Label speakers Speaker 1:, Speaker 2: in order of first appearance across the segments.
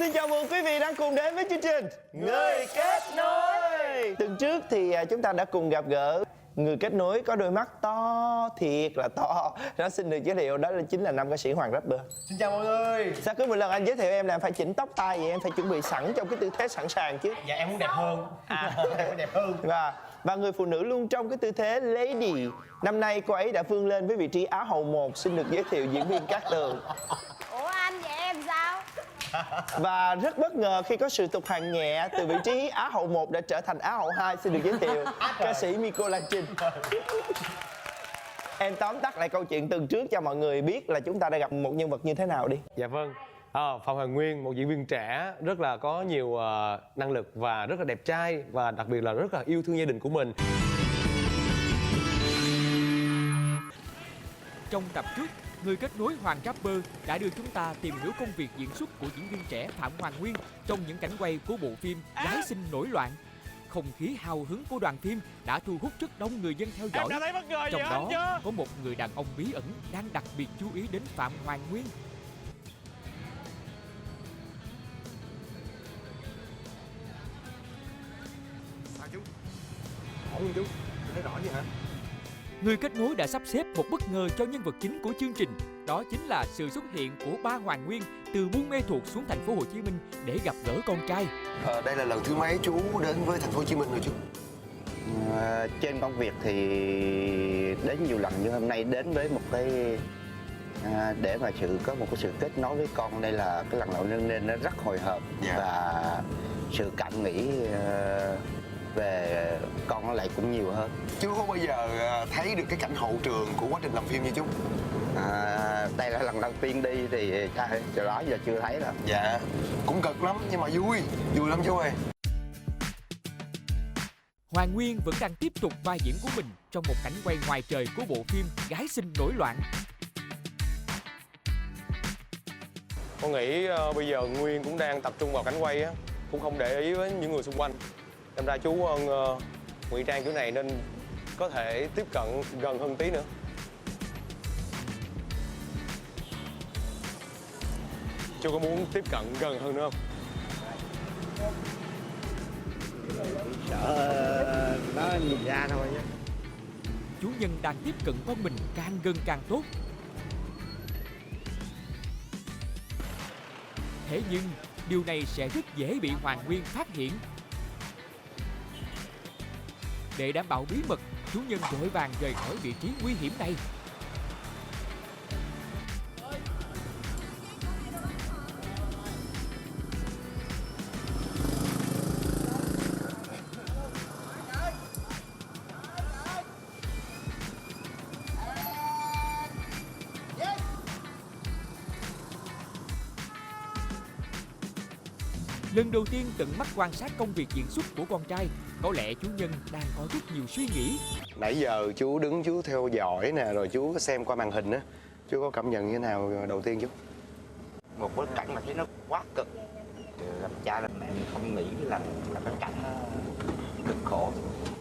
Speaker 1: Xin chào mừng quý vị đang cùng đến với chương trình Người Kết Nối. Tuần trước thì chúng ta đã cùng gặp gỡ người kết nối có đôi mắt to thiệt là to. Nó xin được giới thiệu đó chính là nam ca sĩ Hoàng Rapper.
Speaker 2: Xin chào mọi người.
Speaker 1: Sao cứ một lần anh giới thiệu em là em phải chỉnh tóc tai vậy, em phải chuẩn bị sẵn trong cái tư thế sẵn sàng chứ.
Speaker 2: Dạ em muốn đẹp hơn. Em muốn đẹp hơn.
Speaker 1: Và người phụ nữ luôn trong cái tư thế lady. Năm nay cô ấy đã vươn lên với vị trí Á hậu 1. Xin được giới thiệu diễn viên Cát Tường.
Speaker 3: Ủa anh vậy em sao?
Speaker 1: Và rất bất ngờ khi có sự tụt hạng nhẹ từ vị trí Á hậu 1 đã trở thành Á hậu 2. Xin được giới thiệu ca sĩ Miko Lan Trinh. Em tóm tắt lại câu chuyện tuần trước cho mọi người biết là chúng ta đã gặp một nhân vật như thế nào đi.
Speaker 2: Dạ vâng. Phạm Hoàng Nguyên, một diễn viên trẻ rất là có nhiều năng lực và rất là đẹp trai, và đặc biệt là rất là yêu thương gia đình của mình.
Speaker 4: Trong tập trước, người kết nối Hoàng Rapper đã đưa chúng ta tìm hiểu công việc diễn xuất của diễn viên trẻ Phạm Hoàng Nguyên trong những cảnh quay của bộ phim Gái Xinh Nổi Loạn. Không khí hào hứng của đoàn phim đã thu hút rất đông người dân theo dõi. Trong đó có một người đàn ông bí ẩn đang đặc biệt chú ý đến Phạm Hoàng Nguyên.
Speaker 2: Sao chú? Ổn chú? Thấy rõ gì hả?
Speaker 4: Người kết nối đã sắp xếp một bất ngờ cho nhân vật chính của chương trình. Đó chính là sự xuất hiện của ba Hoàng Nguyên từ Buôn Mê Thuột xuống thành phố Hồ Chí Minh để gặp gỡ con trai.
Speaker 5: Đây là lần thứ mấy chú đến với thành phố Hồ Chí Minh rồi chú?
Speaker 6: Trên công việc thì đến nhiều lần, nhưng hôm nay đến với một cái để mà có một cái sự kết nối với con. Đây là cái lần đầu nên nó rất hồi hộp. Và sự cảm nghĩ về con nó lại cũng nhiều hơn.
Speaker 5: Chú có bao giờ thấy được cái cảnh hậu trường của quá trình làm phim như chú?
Speaker 6: Đây là lần đầu tiên đi thì từ đó giờ chưa thấy đâu.
Speaker 5: Dạ, cũng cực lắm nhưng mà vui lắm chú ơi.
Speaker 4: Hoàng Nguyên vẫn đang tiếp tục vai diễn của mình trong một cảnh quay ngoài trời của bộ phim Gái Xinh Nổi Loạn.
Speaker 2: Con nghĩ bây giờ Nguyên cũng đang tập trung vào cảnh quay á, cũng không để ý với những người xung quanh. Nên ra chú ngụy trang chỗ này nên có thể tiếp cận gần hơn tí nữa. Chú có muốn tiếp cận gần hơn nữa không?
Speaker 6: Sợ nó nhìn ra thôi chứ.
Speaker 4: Chủ nhân đang tiếp cận con mình càng gần càng tốt. Thế nhưng điều này sẽ rất dễ bị Hoàng Nguyên phát hiện. Để đảm bảo bí mật, chủ nhân vội vàng rời khỏi vị trí nguy hiểm này. Lần đầu tiên tận mắt quan sát công việc diễn xuất của con trai, có lẽ chủ nhân đang có rất nhiều suy nghĩ.
Speaker 5: Nãy giờ chú đứng chú theo dõi nè, rồi chú có xem qua màn hình á, chú có cảm nhận như thế nào đầu tiên chú?
Speaker 6: Một bối cảnh mà thấy nó quá cực. Làm cha làm mẹ mình không nghĩ là cái cảnh nó cực khổ.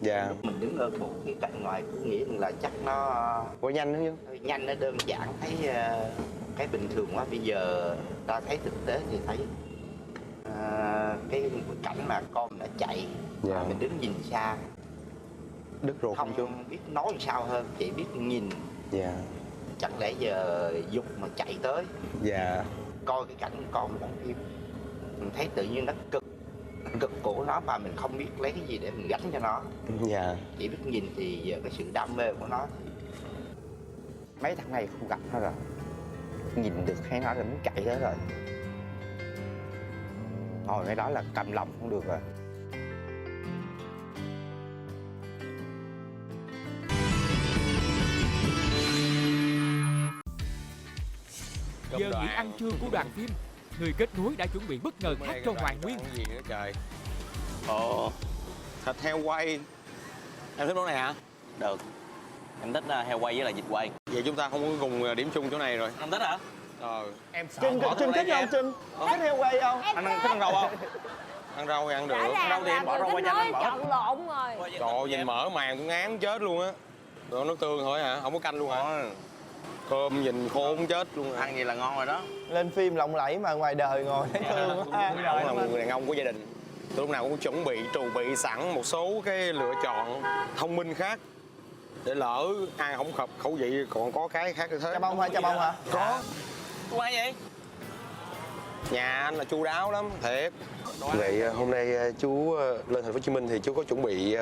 Speaker 5: Dạ.
Speaker 6: Mình đứng ở một cái cảnh ngoài cứ nghĩ là chắc nó
Speaker 5: Quá nhanh đó chú?
Speaker 6: nhanh, nó đơn giản, thấy cái bình thường quá. Bây giờ ta thấy thực tế thì thấy cái cảnh mà con đã chạy, mà mình đứng nhìn xa,
Speaker 5: Đứt ruột
Speaker 6: không
Speaker 5: chú?
Speaker 6: biết nói sao hơn, chỉ biết nhìn.
Speaker 5: Dạ.
Speaker 6: Chẳng lẽ giờ dục mà chạy tới.
Speaker 5: Dạ.
Speaker 6: Coi cái cảnh con đóng phim, mình thấy tự nhiên nó cực của nó mà mình không biết lấy cái gì để mình gánh cho nó.
Speaker 5: Dạ.
Speaker 6: Chỉ biết nhìn thì giờ cái sự đam mê của nó, mấy tháng nay không gặp nó rồi, nhìn được hay nó là muốn chạy tới rồi. Ngồi cái đó là cầm lòng không được rồi.
Speaker 4: Giờ nghỉ ăn trưa của đoàn phim, người kết nối đã chuẩn bị bất ngờ khác cho Hoàng Nguyên.
Speaker 2: Gì nữa trời?
Speaker 7: Ồ, thịt heo quay. Em thích món này hả? Được. Em thích heo quay với lại vịt quay.
Speaker 2: Vậy chúng ta không có cùng điểm chung chỗ này rồi.
Speaker 7: Anh thích hả?
Speaker 2: Em sợ.
Speaker 1: Trinh thích không Trinh? Thích heo quay không?
Speaker 7: Anh thích ăn rau không?
Speaker 2: Ăn rau thì ăn được.
Speaker 7: Rau thì em bỏ rau qua cho anh bỏ.
Speaker 3: Chọn lộn rồi.
Speaker 2: Trời ơi, nhìn mỡ màng tôi ngán chết luôn á. Đồ nước tương thôi hả? Không có canh luôn hả? Cơm nhìn khôn chết luôn.
Speaker 7: Ăn gì là ngon rồi đó.
Speaker 1: Lên phim lộng lẫy mà ngoài đời ngồi thấy thương quá.
Speaker 2: Cũng là một người đàn ông của gia đình. Tôi lúc nào cũng chuẩn bị sẵn một số cái lựa chọn thông minh khác, để lỡ ai không hợp khẩu vị còn có cái khác như thế.
Speaker 1: Chà bông hả? Chà bông hả?
Speaker 2: Có.
Speaker 7: Tôi ăn gì?
Speaker 2: Nhà anh là chu đáo lắm, thiệt. Vậy hôm nay chú lên thành phố Hồ Chí Minh thì chú có chuẩn bị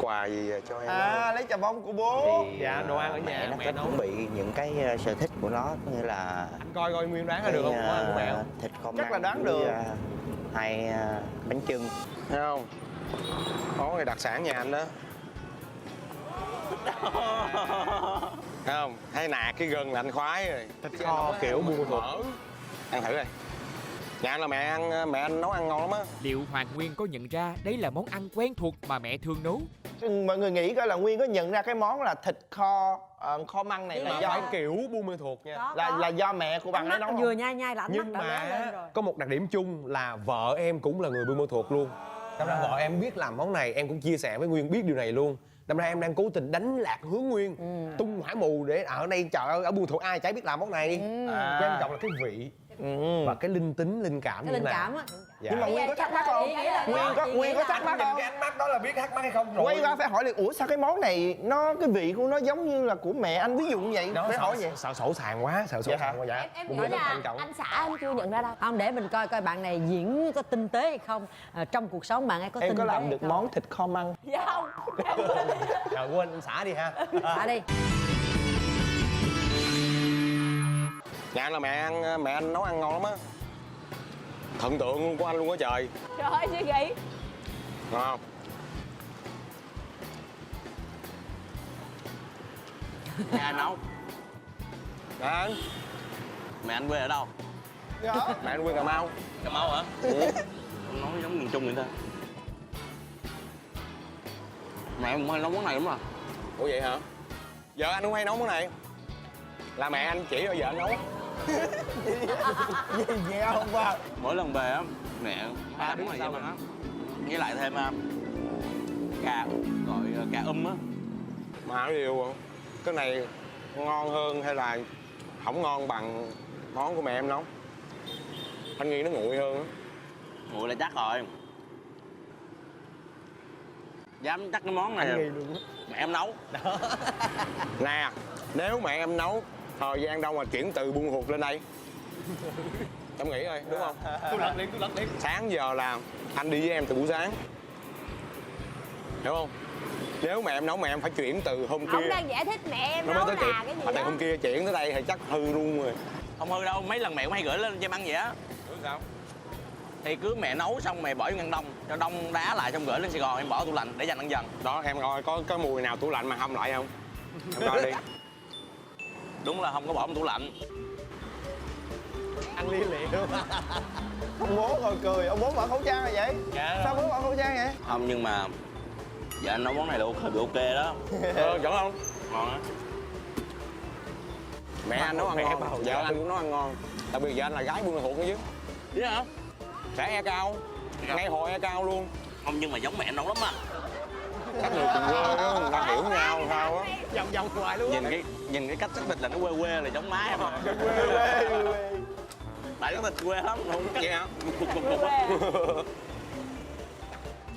Speaker 2: quà gì cho em?
Speaker 1: À, lấy chà bông của bố.
Speaker 2: Dạ, đồ ăn ở
Speaker 6: mẹ
Speaker 2: nhà
Speaker 6: nó
Speaker 2: mẹ
Speaker 6: có
Speaker 2: nấu.
Speaker 6: chuẩn bị những cái sở thích của nó, như là
Speaker 2: Anh coi Nguyên đoán ra được không? Của anh của mẹ không?
Speaker 6: thịt con
Speaker 1: Chắc là
Speaker 6: măng
Speaker 1: đoán
Speaker 6: với,
Speaker 1: được.
Speaker 6: hai bánh chưng.
Speaker 2: Thấy không? Có cái đặc sản nhà anh đó. Thấy không? Thấy nạt cái gân là anh khoái rồi. Thịt kho kiểu buôn thuộc. Ăn thử đây. Nhà anh là mẹ anh nấu ăn ngon lắm á.
Speaker 4: Liệu Hoàng Nguyên có nhận ra đây là món ăn quen thuộc mà mẹ thường nấu?
Speaker 1: Mọi người nghĩ coi là Nguyên có nhận ra cái món là thịt kho kho măng này
Speaker 3: Nhưng
Speaker 1: là
Speaker 3: mà
Speaker 1: do
Speaker 3: phải
Speaker 2: kiểu buôn mê thuộc nha.
Speaker 1: là do mẹ của bạn ấy nấu
Speaker 3: vừa
Speaker 1: không?
Speaker 3: nhai nhai là ánh
Speaker 2: Nhưng
Speaker 3: mắt đã lóe lên rồi.
Speaker 2: mà có một đặc điểm chung là vợ em cũng là người buôn mê thuộc luôn. Đâm ra vợ em biết làm món này, em cũng chia sẻ với Nguyên biết điều này luôn. Đâm ra em đang cố tình đánh lạc hướng Nguyên, tung hỏa mù để ở đây trời ơi ở buôn thuộc ai chả biết làm món này. Quan trọng là cái vị và cái linh tính linh cảm
Speaker 3: Cái
Speaker 2: như
Speaker 3: linh
Speaker 2: thế nào.
Speaker 3: cảm á.
Speaker 2: Dạ.
Speaker 1: Nhưng mà Nguyên có thắc mắc không? Nguyên có thắc mắc không?
Speaker 2: ánh mắt đó là biết thắc mắc hay không rồi.
Speaker 1: Quay qua phải hỏi liền, ủa sao cái món này cái vị của nó giống như là của mẹ anh, ví dụ như vậy. Phải hỏi vậy.
Speaker 2: Sợ sổ sàng quá, sợ sổ
Speaker 1: Dạ hả?
Speaker 2: sàng quá. Dạ.
Speaker 3: Em
Speaker 2: Cũng
Speaker 3: nghĩ
Speaker 2: rất
Speaker 3: là
Speaker 2: quan trọng.
Speaker 3: anh xã anh chưa nhận ra đâu. Không, để mình coi coi bạn này diễn có tinh tế hay không. Trong cuộc sống bạn ấy có
Speaker 1: Em
Speaker 3: tinh
Speaker 1: có
Speaker 3: tế
Speaker 1: làm
Speaker 3: hay
Speaker 1: được
Speaker 3: không?
Speaker 1: món thịt kho măng.
Speaker 3: Dạ không.
Speaker 2: Rồi quên anh xã đi ha.
Speaker 3: Xã đi.
Speaker 2: Nhà anh là mẹ anh nấu ăn ngon lắm á. Thần tượng luôn của anh luôn á trời.
Speaker 3: Trời ơi, suy nghĩ.
Speaker 2: Ngon không?
Speaker 7: Mẹ anh nấu.
Speaker 2: Mẹ anh.
Speaker 7: Mẹ anh quê ở đâu?
Speaker 2: Mẹ anh quê Cà Mau.
Speaker 7: Cà Mau hả? Ông nói giống miền Trung vậy ta. Mẹ em cũng hay nấu món này đúng rồi.
Speaker 2: Ủa vậy hả? Vợ anh cũng hay nấu món này. Là mẹ anh chỉ rồi vợ anh nấu.
Speaker 1: Gì không ba?
Speaker 7: Mỗi lần về á, mẹ ba món này cho mình á. Với lại thêm cà, gọi cà á.
Speaker 2: Mà cái điều cái này ngon hơn hay là không ngon bằng món của mẹ em nấu? Anh nghĩ nó nguội hơn á.
Speaker 7: Nguội là chắc rồi. Dám chắc cái món này mẹ em nấu.
Speaker 2: Nè, nếu mẹ em nấu thời gian đâu mà chuyển từ Buôn Thuột lên đây? Em nghĩ coi, đúng không? Tôi lật liền. Sáng giờ là anh đi với em từ buổi sáng. Hiểu không? Nếu mẹ em nấu mẹ em phải chuyển từ hôm
Speaker 3: Ông
Speaker 2: kia.
Speaker 3: đang giải thích mẹ em
Speaker 2: Nó
Speaker 3: nấu
Speaker 2: mới tới kịp.
Speaker 3: là cái gì
Speaker 2: Mà từ
Speaker 3: đó.
Speaker 2: hôm kia chuyển tới đây thì chắc hư luôn rồi.
Speaker 7: Không hư đâu, mấy lần mẹ cũng hay gửi lên cho em ăn vậy á.
Speaker 2: Sao?
Speaker 7: Thì cứ mẹ nấu xong mẹ bỏ vô ngăn đông, cho đông đá lại xong gửi lên Sài Gòn em bỏ tủ lạnh để dành ăn dần.
Speaker 2: Đó em coi có cái mùi nào tủ lạnh mà hâm lại không? Em coi đi.
Speaker 7: Đúng là không có bỏ trong tủ lạnh.
Speaker 2: Ăn lia liệu.
Speaker 1: Ông bố ngồi cười, ông bố mở khẩu trang là vậy?
Speaker 2: Dạ.
Speaker 1: Sao bố mở khẩu trang vậy?
Speaker 7: Không, nhưng mà vợ anh nấu món này là hơi bị ok đó.
Speaker 2: Chuẩn không?
Speaker 7: Ngon á.
Speaker 2: Mẹ anh nấu ăn ngon, vợ anh cũng nấu ăn ngon. Đặc biệt vợ anh là gái Buôn Thuột nữa chứ.
Speaker 7: Biết hả?
Speaker 2: Trẻ e cao, ngay hồi e cao luôn.
Speaker 7: Không, nhưng mà giống mẹ nấu lắm á.
Speaker 2: Các người cùng quê đó, người ta hiểu nhau sao á. Vòng hoài luôn.
Speaker 7: Nhìn cái cách xác định là nó quê quê là giống má em không?
Speaker 1: Quê.
Speaker 7: Tại nó thịt quê lắm, không
Speaker 2: Vậy hả?
Speaker 7: cục á.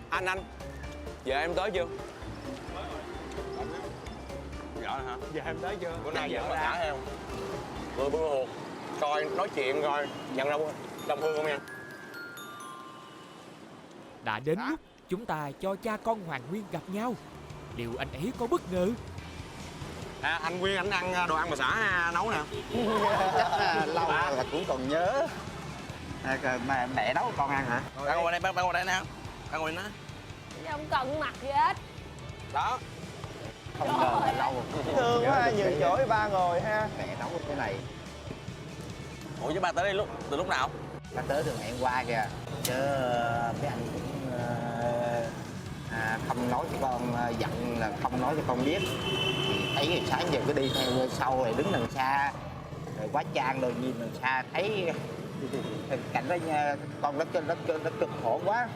Speaker 2: Anh, vợ em tới chưa?
Speaker 7: Rõ hả?
Speaker 2: Vợ em tới chưa? Bữa nay vợ mà đã hay không? Người Buôn Thuột, coi, nói chuyện coi, nhận ra đồng hương không em?
Speaker 4: Đã đến lúc chúng ta cho cha con Hoàng Nguyên gặp nhau. Liệu anh ấy có bất ngờ?
Speaker 2: À, anh Nguyên anh ăn đồ ăn mà xã nấu nè.
Speaker 6: Chắc lâu rồi là cũng còn nhớ. Mà mẹ nấu con ăn hả?
Speaker 7: Bạn ngồi đây, bạn ngồi đây nè. Bạn ngồi đây nè.
Speaker 3: Không cần mặt gì hết.
Speaker 2: Đó.
Speaker 6: Không ngờ là lâu rồi.
Speaker 1: Thương quá ha, nhường chỗ cho ba ngồi ha.
Speaker 6: Mẹ nấu cái này.
Speaker 7: Ủa chứ ba tới đây từ lúc nào?
Speaker 6: Nó tới đường hẹn qua kìa. Chứ mấy anh cũng không nói cho con, giận là không nói cho con biết. Thì thấy ngày sáng giờ cứ đi theo sau rồi đứng đằng xa. Rồi quá trang rồi nhìn đằng xa thấy cảnh đó nha, con nó cực khổ quá.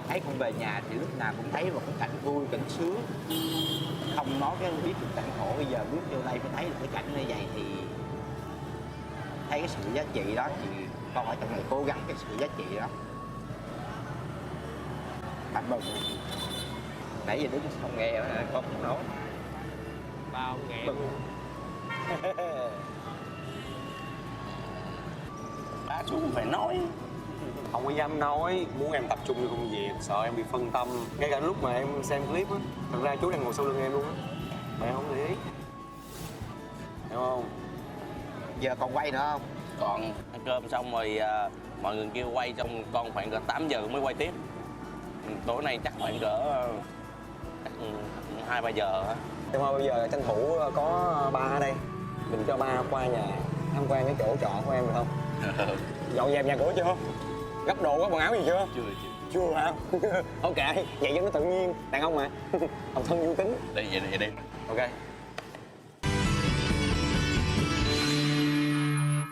Speaker 6: thấy con về nhà thì lúc nào cũng thấy một cái cảnh vui, cảnh sướng. Không nói cái biết được cảnh khổ, bây giờ bước vô đây mới thấy được cái cảnh như vậy thì thấy cái sự giá trị đó, thì con ở trong này cố gắng cái sự giá trị đó. Cảm ơn. Nãy giờ đứng không nghe con không nói.
Speaker 2: Bao nghẹn luôn.
Speaker 7: Ba xuống phải nói.
Speaker 2: Không có dám nói, muốn em tập trung vô công việc, sợ em bị phân tâm. Ngay cả lúc mà em xem clip á, thật ra chú đang ngồi sau lưng em luôn á, mà em không để ý. Hiểu không?
Speaker 6: Giờ còn quay nữa không?
Speaker 7: Còn ăn cơm xong rồi mọi người kêu quay trong con khoảng cỡ 8 giờ mới quay tiếp. Tối nay chắc khoảng cỡ 2-3 giờ á.
Speaker 2: Nhưng mà bây giờ tranh thủ có ba ở đây, mình cho ba qua nhà tham quan cái chỗ trọ của em được không? Dọn dẹp nhà cửa chưa? Gấp đồ, gấp quần áo gì chưa? Chưa hả? Ok, vậy cho nó tự nhiên, đàn ông mà. Học thân vui tính.
Speaker 7: Đây, vậy đi.
Speaker 2: Ok.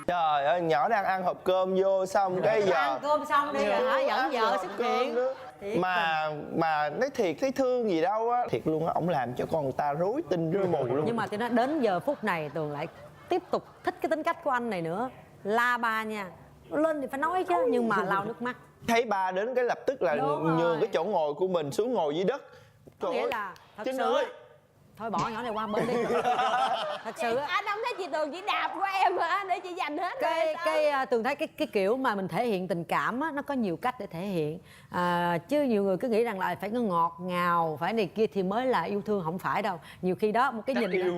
Speaker 1: Trời ơi, nhỏ đang ăn hộp cơm vô xong cái giờ
Speaker 3: Ăn cơm xong đi rồi hả, dẫn vợ xuất hiện. Thiệt
Speaker 1: mà nói thiệt thấy thương gì đâu á, thiệt luôn á, ổng làm cho con người ta rối tinh rối mù luôn.
Speaker 3: Nhưng mà tôi nói đến giờ phút này Tường lại tiếp tục thích cái tính cách của anh này nữa. La ba nha, lên thì phải nói chứ, nhưng mà lau nước mắt.
Speaker 1: Thấy ba đến cái lập tức là
Speaker 3: Đúng rồi.
Speaker 1: nhường cái chỗ ngồi của mình xuống ngồi dưới đất.
Speaker 3: Có nghĩa là thật
Speaker 1: Trinh
Speaker 3: sự
Speaker 1: ơi,
Speaker 3: thôi bỏ nhỏ này qua bên đi. Thật sự á,
Speaker 8: Anh không thấy chị Tường chỉ đạp qua em hả để chị giành hết rồi sao?
Speaker 3: cái Tường thấy cái kiểu mà mình thể hiện tình cảm á, nó có nhiều cách để thể hiện. Chứ nhiều người cứ nghĩ rằng là phải có ngọt ngào, phải này kia thì mới là yêu thương, không phải đâu. Nhiều khi đó một cái
Speaker 1: Trách
Speaker 3: nhìn
Speaker 1: yêu.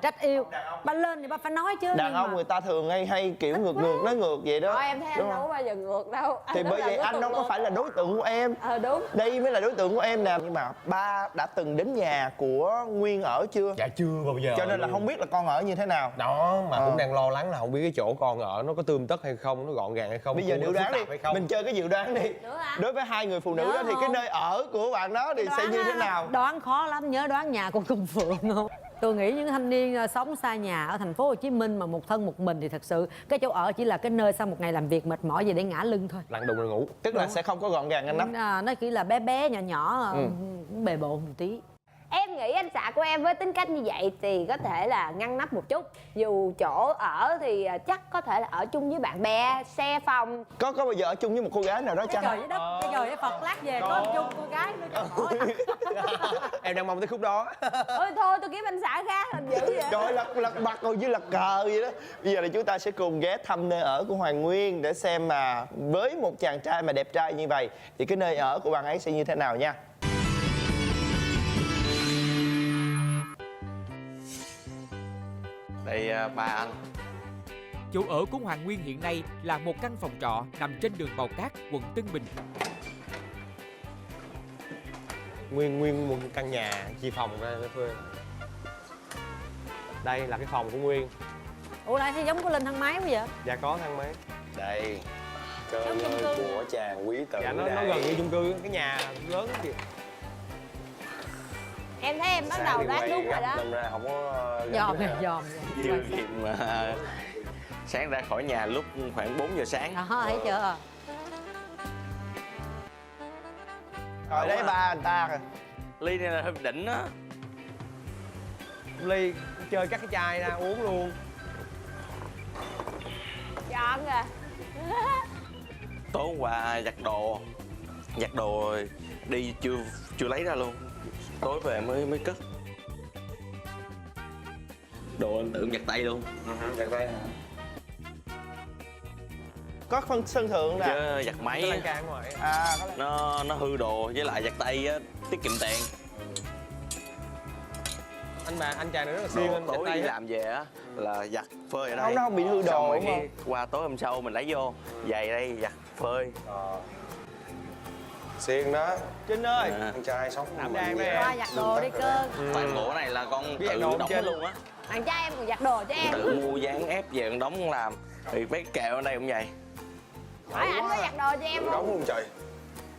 Speaker 3: trách yêu. Ba lên thì ba phải nói chứ.
Speaker 1: đàn
Speaker 3: nhưng
Speaker 1: ông
Speaker 3: mà
Speaker 1: người ta thường hay kiểu ngược nói ngược vậy đó.
Speaker 8: Thôi em thấy anh
Speaker 1: Đúng
Speaker 8: đâu
Speaker 1: không?
Speaker 8: có bao giờ ngược đâu.
Speaker 1: Thì
Speaker 8: Anh
Speaker 1: bởi
Speaker 8: rất
Speaker 1: vậy
Speaker 8: là
Speaker 1: anh đâu có
Speaker 8: ngược.
Speaker 1: phải là đối tượng của em.
Speaker 8: Đúng.
Speaker 1: Đây mới là đối tượng của em nè. Nhưng mà ba đã từng đến nhà của Nguyên ở chưa?
Speaker 2: Dạ chưa bao giờ.
Speaker 1: Cho nên là không biết là con ở như thế nào.
Speaker 2: Đó, mà
Speaker 1: Ờ.
Speaker 2: cũng đang lo lắng là không biết cái chỗ con ở nó có tươm tất hay không, nó gọn gàng hay không.
Speaker 1: Bây giờ
Speaker 2: khu nó
Speaker 1: dự đoán
Speaker 2: phức
Speaker 1: đi,
Speaker 2: tạp hay không.
Speaker 1: mình chơi cái dự đoán đi.
Speaker 8: Nữa hả?
Speaker 1: Đối với hai người phụ nữ
Speaker 3: Nhớ
Speaker 1: đó thì cái
Speaker 3: không?
Speaker 1: nơi ở của bạn đó thì sẽ như thế nào?
Speaker 3: Đoán khó lắm, nhớ đoán nhà của Công Phượng không? Tôi nghĩ những thanh niên sống xa nhà ở thành phố Hồ Chí Minh mà một thân một mình thì thật sự cái chỗ ở chỉ là cái nơi sau một ngày làm việc mệt mỏi về để ngã lưng thôi.
Speaker 2: Lặn đùng rồi ngủ.
Speaker 1: Tức là sẽ không có gọn gàng ngăn nắp.
Speaker 3: Nó chỉ là bé bé nhỏ nhỏ, bề bộn một tí.
Speaker 8: Em nghĩ anh xã của em với tính cách như vậy thì có thể là ngăn nắp một chút. Dù chỗ ở thì chắc có thể là ở chung với bạn bè, xe phòng.
Speaker 1: Có bao giờ ở chung với một cô gái nào đó
Speaker 3: Cái
Speaker 1: chăng?
Speaker 3: trời với đất, cái trời với Phật lát về có một chung cô gái nữa cho bỏ.
Speaker 2: Em đang mong tới khúc đó.
Speaker 8: Ôi thôi tôi kiếm anh xã khác làm dữ vậy.
Speaker 1: Trời ơi, lật mặt rồi như lật cờ vậy đó. Bây giờ là chúng ta sẽ cùng ghé thăm nơi ở của Hoàng Nguyên để xem mà với một chàng trai mà đẹp trai như vậy thì cái nơi ở của bạn ấy sẽ như thế nào nha.
Speaker 7: Đây ba anh.
Speaker 4: Chỗ ở của Hoàng Nguyên hiện nay là một căn phòng trọ nằm trên đường Bào Cát, quận Tân Bình.
Speaker 2: Nguyên một căn nhà chia phòng ra để thuê. Đây là cái phòng của Nguyên.
Speaker 3: Ủa lại thấy giống của Linh thang máy bây giờ.
Speaker 2: Dạ có thang máy.
Speaker 5: Đây, cơ
Speaker 3: Giống chung
Speaker 5: ngơi
Speaker 3: cư.
Speaker 5: của chàng quý tử
Speaker 2: Dạ nó
Speaker 5: đây.
Speaker 2: gần như chung cư, cái nhà lớn kìa.
Speaker 8: Em thấy em bắt
Speaker 5: Sáng
Speaker 8: đầu
Speaker 5: đi
Speaker 8: đoán
Speaker 5: quay
Speaker 8: đúng rồi
Speaker 5: gấp
Speaker 8: đó.
Speaker 5: đâm ra không có
Speaker 3: Dòm nè, dòm.
Speaker 7: Chưa kịp mà sáng ra khỏi nhà lúc khoảng 4 giờ sáng.
Speaker 3: Đó, thấy chưa?
Speaker 1: Rồi đấy ba anh ta kìa.
Speaker 7: Ly này là hơi đỉnh á.
Speaker 2: Ly chơi các cái chai ra uống luôn.
Speaker 8: Chọn rồi.
Speaker 7: Tối hôm qua giặt đồ rồi đi chưa lấy ra luôn. Tối về mới cất. Đồ anh tự giặt tay luôn.
Speaker 5: Giặt tay hả?
Speaker 1: Có phân sân thượng nè.
Speaker 7: Chứ giặt máy
Speaker 2: Cái
Speaker 7: á,
Speaker 2: lan can ngoài.
Speaker 1: À,
Speaker 7: nó hư đồ với lại giặt tay á, tiết kiệm tiền.
Speaker 2: Anh chàng này rất là siêng, anh giặt
Speaker 7: Tối
Speaker 2: tay
Speaker 7: đi
Speaker 2: hết.
Speaker 7: làm về á là giặt phơi ở đây.
Speaker 1: không, nó không bị hư
Speaker 7: Xong
Speaker 1: đồ
Speaker 7: rồi
Speaker 1: đúng
Speaker 7: cái
Speaker 1: không?
Speaker 7: qua tối hôm sau mình lấy vô giày đây giặt phơi.
Speaker 5: Siêng đó.
Speaker 1: Trinh ơi,
Speaker 7: À.
Speaker 5: Con trai sống
Speaker 2: Đảm
Speaker 5: mình
Speaker 2: đang đây
Speaker 5: vậy.
Speaker 2: em.
Speaker 3: Qua giặt đồ đi cơ.
Speaker 7: Toàn bộ này là con
Speaker 2: Biết giặt
Speaker 7: tự
Speaker 2: đồ không
Speaker 7: đóng
Speaker 2: trên?
Speaker 7: luôn á.
Speaker 8: Thằng trai em còn giặt đồ cho em.
Speaker 7: Tự mua dán ép về con đóng con làm. Thì mấy kẹo ở đây cũng vậy.
Speaker 8: Hỏi anh có giặt đồ cho em
Speaker 5: Đóng
Speaker 8: không?
Speaker 5: luôn trời.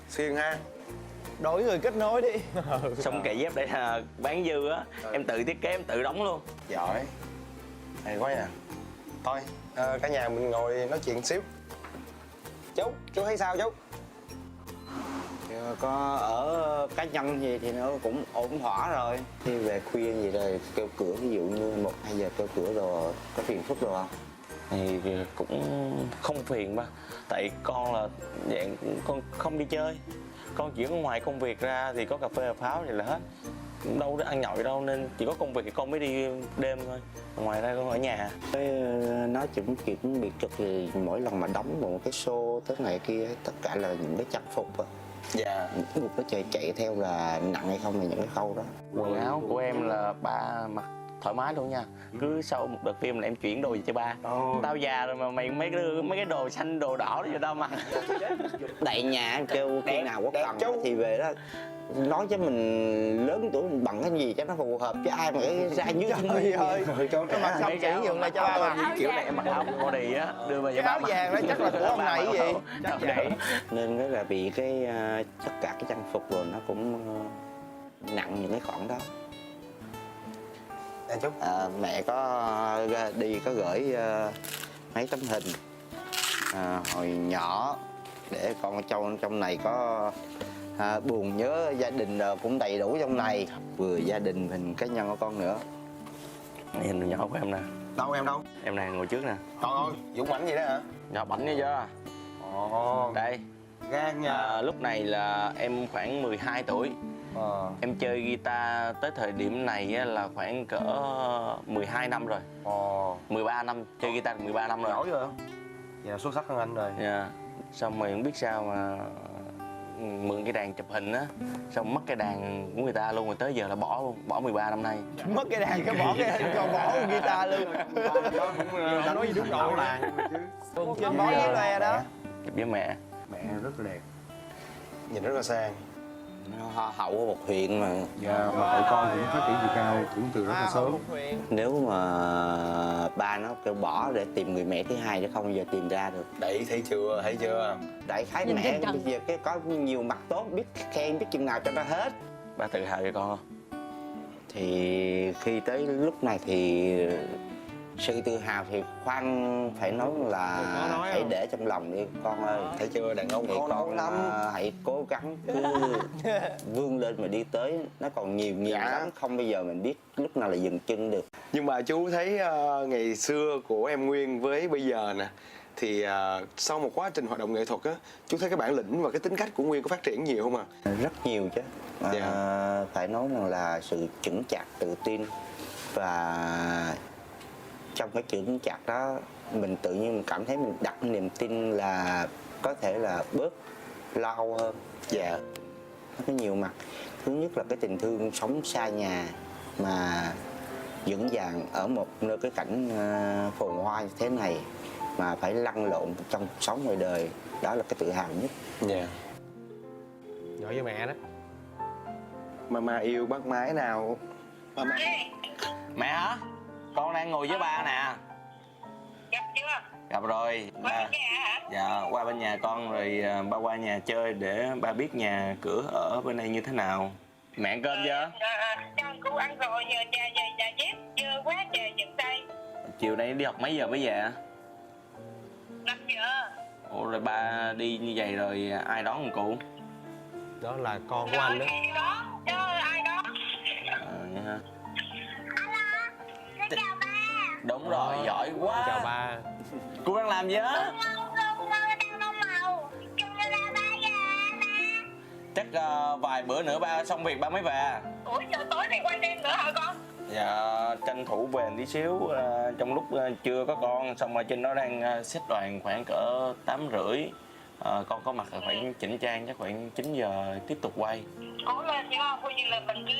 Speaker 5: Siêng ha.
Speaker 1: đổi người kết nối đi.
Speaker 7: Xong kệ dép đây là bán dư á. Em tự thiết kế em tự đóng luôn.
Speaker 5: Giỏi. Hay quá nha. Thôi, cả nhà mình ngồi nói chuyện xíu. Chú thấy sao chú?
Speaker 6: có ở cá nhân gì thì nó cũng ổn thỏa rồi. Khi về khuya gì rồi kêu cửa, ví dụ như 1-2 giờ kêu cửa rồi có phiền phức rồi không?
Speaker 7: Thì cũng không phiền ba, tại con là dạng con không đi chơi, con chỉ có ngoài công việc ra thì có cà phê cà pháo thì là hết, đâu có ăn nhậu đâu, nên chỉ có công việc thì con mới đi đêm thôi, ngoài ra con ở nhà.
Speaker 6: Nó chuẩn bị cực thì mỗi lần mà đóng một cái show tới ngày kia tất cả là những cái trang phục á.
Speaker 7: Dạ.
Speaker 6: Những cái nó chạy theo là nặng hay không là những cái khâu đó.
Speaker 7: Quần áo của em là ba mặc thoải mái luôn nha, cứ sau một đợt phim là em chuyển đồ về cho ba. Tao già rồi mà mày mấy cái đồ xanh đồ đỏ đó cho tao mặc.
Speaker 6: Tại nhà kêu khi nào có cần thì về đó nói cho mình lớn tuổi mình bằng cái gì cho nó phù hợp, chứ ai mà cái ra dưới
Speaker 1: Trời ơi, nó mặc xong chuyển nhường lại cho ba mặc.
Speaker 7: Kiểu này em mặc áo body á, đưa về cho
Speaker 1: Cái
Speaker 7: ba
Speaker 1: áo
Speaker 7: mặc.
Speaker 1: vàng đó chắc là của ông này cái gì?
Speaker 7: Chắc vậy.
Speaker 6: Nên đó là bị cái tất cả cái trang phục rồi nó cũng nặng những cái khoản đó.
Speaker 1: Anh Trúc.
Speaker 6: Mẹ có đi có gửi mấy tấm hình hồi nhỏ để con trong này có buồn nhớ gia đình cũng đầy đủ trong này, vừa gia đình hình cá nhân của con nữa.
Speaker 7: Nhìn đồ nhỏ của em nè.
Speaker 1: Đâu em đâu?
Speaker 7: Em này ngồi trước nè.
Speaker 1: Trời ơi, dũng mãnh vậy đó hả?
Speaker 7: Nhỏ bảnh như chưa?
Speaker 1: Ồ,
Speaker 7: Đây.
Speaker 1: gan nha.
Speaker 7: Lúc này là em khoảng 12 tuổi. Em chơi guitar tới thời điểm này á, là khoảng cỡ 12 năm rồi. 13 năm, chơi guitar 13 năm rồi.
Speaker 2: Giỏi rồi. Vậy là xuất sắc hơn anh rồi.
Speaker 7: Dạ. Xong rồi không biết sao mà mượn cái đàn chụp hình á, xong mất cái đàn của người ta luôn, rồi tới giờ là bỏ luôn, bỏ 13 năm nay.
Speaker 1: Mất cái đàn cái bỏ cái hình còn bỏ guitar luôn.
Speaker 2: Đã nói gì đúng rồi.
Speaker 1: Trên bó giấy loe đó.
Speaker 7: Chụp với mẹ.
Speaker 2: Mẹ rất là đẹp, nhìn rất là sang.
Speaker 6: Nó hậu của một huyện mà.
Speaker 2: Dạ, mà tụi con cũng phát triển chiều cao cũng từ rất là sớm.
Speaker 6: Nếu mà ba nó kêu bỏ để tìm người mẹ thứ hai để không bao giờ tìm ra được.
Speaker 2: Đấy, thấy chưa?
Speaker 6: Đại khái
Speaker 3: Nhìn
Speaker 6: mẹ
Speaker 3: trên trần.
Speaker 6: bây giờ cái có nhiều mặt tốt, biết khen biết chừng nào cho nó hết.
Speaker 7: Ba tự hào cho con không?
Speaker 6: Thì khi tới lúc này thì sự tự hào thì khoan phải nói là hãy để trong lòng đi con ơi.
Speaker 2: Thấy chưa, đàn ông
Speaker 6: Thì
Speaker 2: khó
Speaker 6: con
Speaker 2: lắm.
Speaker 6: hãy cố gắng cứ vươn lên mà đi tới, nó còn nhiều lắm, không bao giờ mình biết lúc nào là dừng chân được.
Speaker 5: Nhưng mà chú thấy ngày xưa của em Nguyên với bây giờ nè, thì sau một quá trình hoạt động nghệ thuật á, chú thấy cái bản lĩnh và cái tính cách của Nguyên có phát triển nhiều không ạ?
Speaker 6: Rất nhiều chứ. Phải nói rằng là sự chững chạc, tự tin, và trong cái chững chạc đó mình tự nhiên mình cảm thấy mình đặt niềm tin là có thể là bớt lâu hơn. Dạ, nó có nhiều mặt. Thứ nhất là cái tình thương sống xa nhà mà vững vàng ở một nơi cái cảnh phồn hoa như thế này mà phải lăn lộn trong cuộc sống ngoài đời, đó là cái tự hào nhất.
Speaker 5: Dạ.
Speaker 2: Nhỏ với mẹ đó.
Speaker 5: Mama yêu bác Mái nào?
Speaker 7: Mẹ hả? Con đang ngồi với ba nè.
Speaker 9: Gặp chưa?
Speaker 7: Gặp rồi.
Speaker 9: Qua bên nhà hả?
Speaker 7: Dạ, qua bên nhà con rồi ba qua nhà chơi để ba biết nhà cửa ở bên đây như thế nào. Mẹ ăn cơm chưa?
Speaker 9: Con cũng ăn rồi, giờ nhà dép dơ quá trời những đây.
Speaker 7: Chiều nay đi học mấy giờ mới về?
Speaker 9: 5 giờ.
Speaker 7: Ủa rồi ba đi như vậy rồi ai đón ông cụ?
Speaker 2: Đó là con của anh đó.
Speaker 9: Ai đó? Chứ ai đó?
Speaker 7: Vậy hả?
Speaker 9: Alo, xin chào ba.
Speaker 7: Đúng rồi, giỏi quá.
Speaker 2: Chào ba.
Speaker 7: Cô đang làm gì á?
Speaker 9: Con đang nấu màu. Chung như là ba về ba.
Speaker 7: Chắc vài bữa nữa ba xong việc ba mới về.
Speaker 9: Ủa giờ tối này quay đêm nữa hả con?
Speaker 7: Dạ, tranh thủ về tí xíu trong lúc chưa có con, xong rồi trên nó đang xếp đoàn khoảng cỡ 8:30. Con có mặt là khoảng chỉnh trang chắc khoảng 9 giờ tiếp tục quay.
Speaker 9: Cố lên hiểu không? Coi như là mình cứ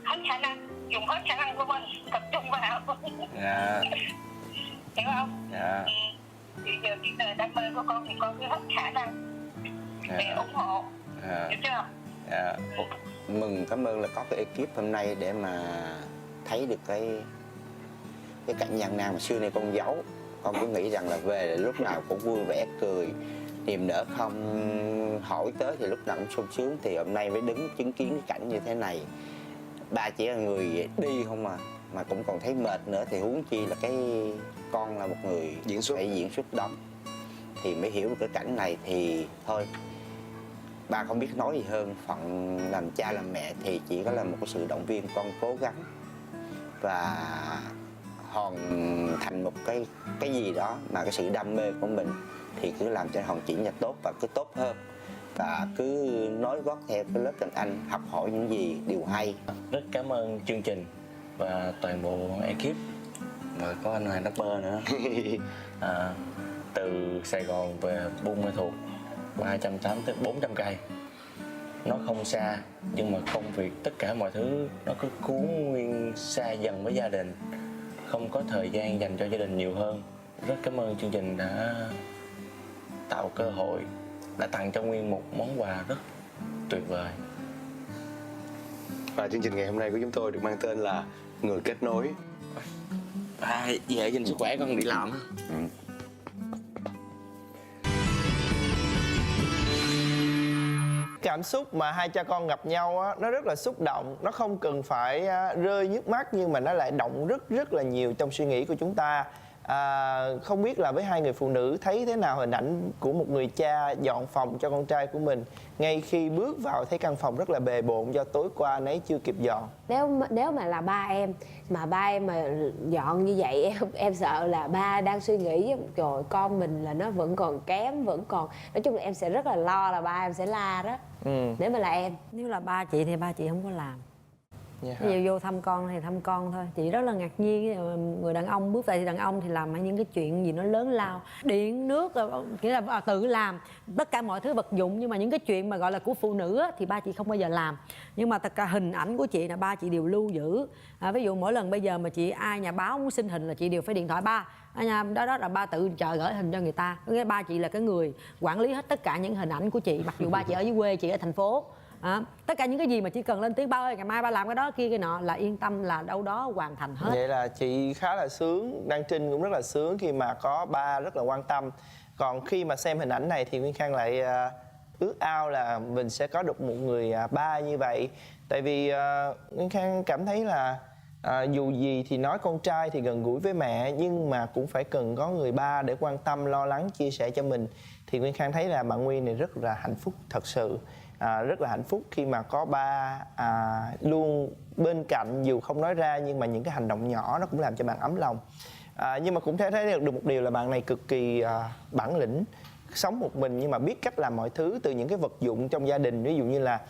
Speaker 9: hết khả năng, dùng hết khả năng của mình, tập trung vào.
Speaker 7: Dạ.
Speaker 9: Hiểu không?
Speaker 7: Dạ.
Speaker 9: Thì giờ cái đời đam mê của con thì con cứ hết khả năng. Mẹ ủng hộ.
Speaker 7: Dạ.
Speaker 9: Hiểu chưa?
Speaker 7: Dạ.
Speaker 6: Mừng, cảm ơn là có cái ekip hôm nay để mà thấy được cái cảnh gian nan mà xưa nay con giấu. Con cứ nghĩ rằng là về là lúc nào cũng vui vẻ cười, niềm nở không hỏi tới thì lúc nào cũng sung sướng. Thì hôm nay mới đứng chứng kiến cái cảnh như thế này. Ba chỉ là người đi không mà cũng còn thấy mệt nữa, thì huống chi là cái con là một người
Speaker 5: Diễn xuất.
Speaker 6: phải diễn xuất đóng thì mới hiểu được cái cảnh này. Thì thôi ba không biết nói gì hơn. Phận làm cha làm mẹ thì chỉ có là một cái sự động viên con cố gắng và hoàn thành một cái gì đó mà cái sự đam mê của mình thì cứ làm cho hoàn triển là tốt và cứ tốt hơn, và cứ nói gót theo cái lớp Trần Anh, học hỏi những gì điều hay.
Speaker 7: Rất cảm ơn chương trình và toàn bộ ekip, rồi có anh Hoàng rapper nữa. Từ Sài Gòn về Buôn Ma Thuột 380 tới 400 cây. Nó không xa nhưng mà công việc tất cả mọi thứ nó cứ cuốn Nguyên xa dần với gia đình, không có thời gian dành cho gia đình nhiều hơn. Rất cảm ơn chương trình đã tạo cơ hội, đã tặng cho Nguyên một món quà rất tuyệt vời.
Speaker 5: Và chương trình ngày hôm nay của chúng tôi được mang tên là Người Kết Nối.
Speaker 7: Về dành sức khỏe con đi làm.
Speaker 1: Cảm xúc mà hai cha con gặp nhau á, nó rất là xúc động. Nó không cần phải rơi nước mắt, nhưng mà nó lại động rất là nhiều trong suy nghĩ của chúng ta. Không biết là với hai người phụ nữ thấy thế nào hình ảnh của một người cha dọn phòng cho con trai của mình ngay khi bước vào thấy căn phòng rất là bề bộn do tối qua anh ấy chưa kịp dọn.
Speaker 8: Nếu mà là ba em mà dọn như vậy, em sợ là ba đang suy nghĩ rồi con mình là nó vẫn còn kém, vẫn còn, nói chung là em sẽ rất là lo là ba em sẽ la đó. Nếu mà là em,
Speaker 3: Nếu là ba chị thì ba chị không có làm.
Speaker 1: Yeah.
Speaker 3: Ví dụ vô thăm con thì thăm con thôi. Chị rất là ngạc nhiên, người đàn ông bước vào thì đàn ông thì làm những cái chuyện gì nó lớn lao, điện nước, nghĩa là tự làm tất cả mọi thứ vật dụng. Nhưng mà những cái chuyện mà gọi là của phụ nữ á, thì ba chị không bao giờ làm. Nhưng mà tất cả hình ảnh của chị là ba chị đều lưu giữ. Ví dụ mỗi lần bây giờ mà chị ai nhà báo muốn xin hình là chị đều phải điện thoại ba. Đó là ba tự chờ gửi hình cho người ta. Cái ba chị là cái người quản lý hết tất cả những hình ảnh của chị, mặc dù ba chị ở dưới quê, chị ở thành phố. Tất cả những cái gì mà chỉ cần lên tiếng ba ơi ngày mai ba làm cái đó kia cái nọ là yên tâm là đâu đó hoàn thành hết.
Speaker 1: Vậy là chị khá là sướng, Đăng Trinh cũng rất là sướng khi mà có ba rất là quan tâm. Còn khi mà xem hình ảnh này thì Nguyên Khang lại ước ao là mình sẽ có được một người ba như vậy. Tại vì Nguyên Khang cảm thấy là dù gì thì nói con trai thì gần gũi với mẹ, nhưng mà cũng phải cần có người ba để quan tâm, lo lắng, chia sẻ cho mình. Thì Nguyên Khang thấy là bạn Nguyên này rất là hạnh phúc thật sự. Rất là hạnh phúc khi mà có ba luôn bên cạnh, dù không nói ra nhưng mà những cái hành động nhỏ nó cũng làm cho bạn ấm lòng. Nhưng mà cũng thấy được một điều là bạn này cực kỳ bản lĩnh, sống một mình nhưng mà biết cách làm mọi thứ, từ những cái vật dụng trong gia đình, ví dụ như là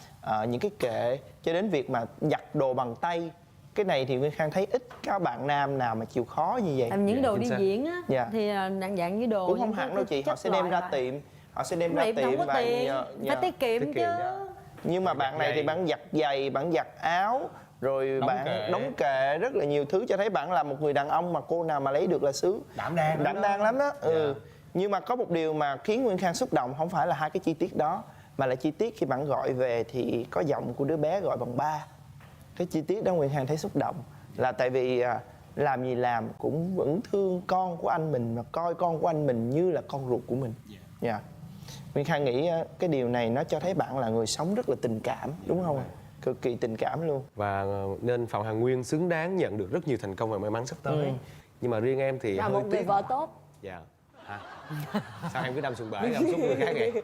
Speaker 1: những cái kệ cho đến việc mà giặt đồ bằng tay. Cái này thì Nguyên Khang thấy ít các bạn nam nào mà chịu khó như vậy.
Speaker 3: Những đồ đi diễn á thì dạng như đồ
Speaker 1: cũng không hẳn đâu chị, họ sẽ đem ra tiệm,
Speaker 3: và phải tiết kiệm chứ.
Speaker 1: Nhưng mà bạn này thì bạn giặt giày, bạn giặt áo, rồi bạn đóng kệ, rất là nhiều thứ, cho thấy bạn là một người đàn ông mà cô nào mà lấy được là sướng, đảm đang lắm đó. Nhưng mà có một điều mà khiến Nguyên Khang xúc động không phải là hai cái chi tiết đó, mà là chi tiết khi bạn gọi về thì có giọng của đứa bé gọi bằng ba. Cái chi tiết đó Nguyên Khang thấy xúc động, là tại vì làm gì làm cũng vẫn thương con của anh mình, mà coi con của anh mình như là con ruột của mình. Nguyên Khang nghĩ cái điều này nó cho thấy bạn là người sống rất là tình cảm, đúng không? Cực kỳ tình cảm luôn.
Speaker 2: Và nên Phạm Hoàng Nguyên xứng đáng nhận được rất nhiều thành công và may mắn sắp tới. Nhưng mà riêng em thì
Speaker 8: là
Speaker 2: hơi
Speaker 8: một người
Speaker 2: tiếc.
Speaker 8: vợ tốt.
Speaker 2: Dạ. Sao em cứ đâm sùng bể cảm xúc người khác vậy?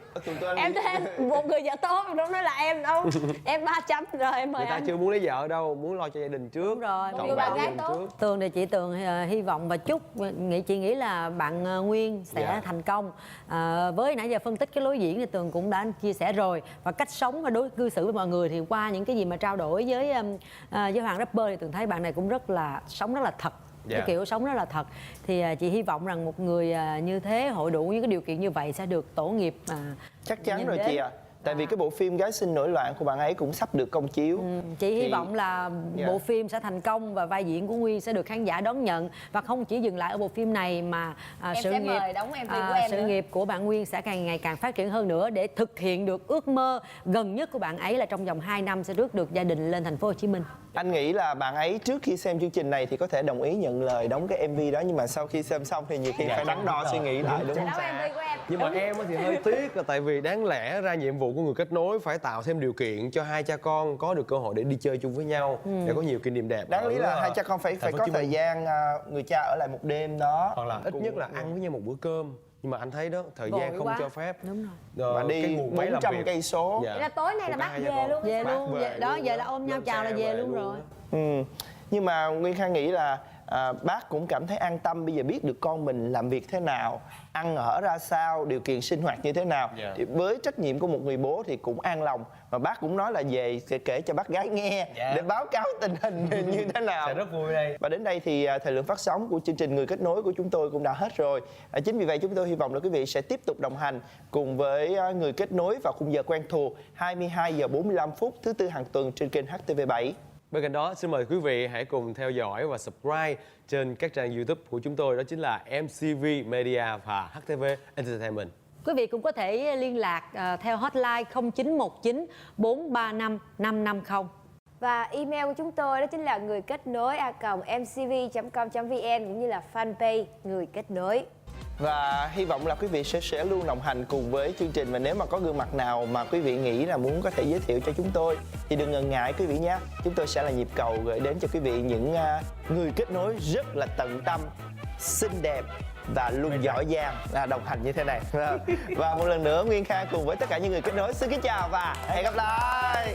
Speaker 8: Em thấy một người vợ tốt, không nói là em đâu. Em 300 rồi em mời
Speaker 2: Người ta
Speaker 8: anh.
Speaker 2: chưa muốn lấy vợ đâu, muốn lo cho gia đình trước.
Speaker 3: Đúng rồi,
Speaker 8: Một người bạn gái tốt.
Speaker 3: Tường thì chị Tường hy vọng và chúc, chị nghĩ là bạn Nguyên sẽ thành công. Với nãy giờ phân tích cái lối diễn thì Tường cũng đã chia sẻ rồi, và cách sống và đối cư xử với mọi người thì qua những cái gì mà trao đổi với Hoàng rapper thì Tường thấy bạn này cũng rất là sống rất là thật. Cái kiểu sống rất là thật. Thì chị hy vọng rằng một người như thế, hội đủ những cái điều kiện như vậy sẽ được tổ nghiệp
Speaker 1: chắc chắn rồi chị ạ. Tại vì cái bộ phim Gái Xinh Nổi Loạn của bạn ấy cũng sắp được công chiếu.
Speaker 3: Chị hy vọng là bộ phim sẽ thành công và vai diễn của Nguyên sẽ được khán giả đón nhận, và không chỉ dừng lại ở bộ phim này mà sự nghiệp của bạn Nguyên sẽ càng ngày càng phát triển hơn nữa, để thực hiện được ước mơ gần nhất của bạn ấy là trong vòng 2 năm sẽ rước được gia đình lên thành phố Hồ Chí Minh.
Speaker 1: Anh nghĩ là bạn ấy trước khi xem chương trình này thì có thể đồng ý nhận lời đóng cái MV đó, nhưng mà sau khi xem xong thì nhiều khi phải đắn đo suy nghĩ lại, đúng không?
Speaker 2: Nhưng mà em thì hơi tiếc là tại vì đáng lẽ ra nhiệm vụ của người kết nối phải tạo thêm điều kiện cho hai cha con có được cơ hội để đi chơi chung với nhau, để có nhiều kỷ niệm đẹp.
Speaker 1: Đáng lý là hai cha con phải có thời gian người cha ở lại một đêm đó,
Speaker 2: hoặc là ít nhất là ăn với nhau một bữa cơm, Nhưng mà anh thấy đó, thời
Speaker 3: Vội
Speaker 2: gian không
Speaker 3: quá.
Speaker 2: cho phép.
Speaker 3: Đúng rồi.
Speaker 1: Mà
Speaker 2: cái
Speaker 1: đi
Speaker 2: nguồn máy làm
Speaker 1: 400
Speaker 2: việc.
Speaker 1: cây số.
Speaker 2: Dạ.
Speaker 8: Vậy là tối nay là
Speaker 2: Còn
Speaker 8: bác
Speaker 2: cả hai
Speaker 8: về
Speaker 2: cha con.
Speaker 8: luôn.
Speaker 3: Về
Speaker 2: Bác
Speaker 3: luôn,
Speaker 2: về
Speaker 3: về, đó
Speaker 2: luôn
Speaker 3: giờ
Speaker 2: á.
Speaker 3: là ôm nhau
Speaker 2: Lên
Speaker 3: chào
Speaker 2: xe
Speaker 3: là về luôn
Speaker 2: luôn
Speaker 3: rồi.
Speaker 2: á.
Speaker 1: Ừ. Nhưng mà Nguyên Khang nghĩ là bác cũng cảm thấy an tâm, bây giờ biết được con mình làm việc thế nào, ăn ở ra sao, điều kiện sinh hoạt như thế nào.
Speaker 2: Dạ.
Speaker 1: Thì với trách nhiệm của một người bố thì cũng an lòng. Mà bác cũng nói là về sẽ kể cho bác gái nghe
Speaker 2: Dạ.
Speaker 1: để báo cáo tình hình như thế nào.
Speaker 2: Sẽ rất vui đây.
Speaker 1: Và đến đây thì thời lượng phát sóng của chương trình Người Kết Nối của chúng tôi cũng đã hết rồi. Chính vì vậy chúng tôi hy vọng là quý vị sẽ tiếp tục đồng hành cùng với Người Kết Nối vào khung giờ quen thuộc 22 giờ 45 phút thứ tư hàng tuần trên kênh HTV7.
Speaker 2: Bên cạnh đó, xin mời quý vị hãy cùng theo dõi và subscribe trên các trang YouTube của chúng tôi, đó chính là MCV Media và HTV Entertainment.
Speaker 3: Quý vị cũng có thể liên lạc theo hotline 0919 435 550.
Speaker 8: Và email của chúng tôi đó chính là người kết nối a@mcv.com.vn cũng như là fanpage Người Kết Nối.
Speaker 1: Và hy vọng là quý vị sẽ luôn đồng hành cùng với chương trình. Và nếu mà có gương mặt nào mà quý vị nghĩ là muốn có thể giới thiệu cho chúng tôi thì đừng ngần ngại quý vị nhé. Chúng tôi sẽ là nhịp cầu gửi đến cho quý vị những người kết nối rất là tận tâm, xinh đẹp và luôn giỏi giang là đồng hành như thế này. Và một lần nữa Nguyên Khang cùng với tất cả những người kết nối xin kính chào và hẹn gặp lại.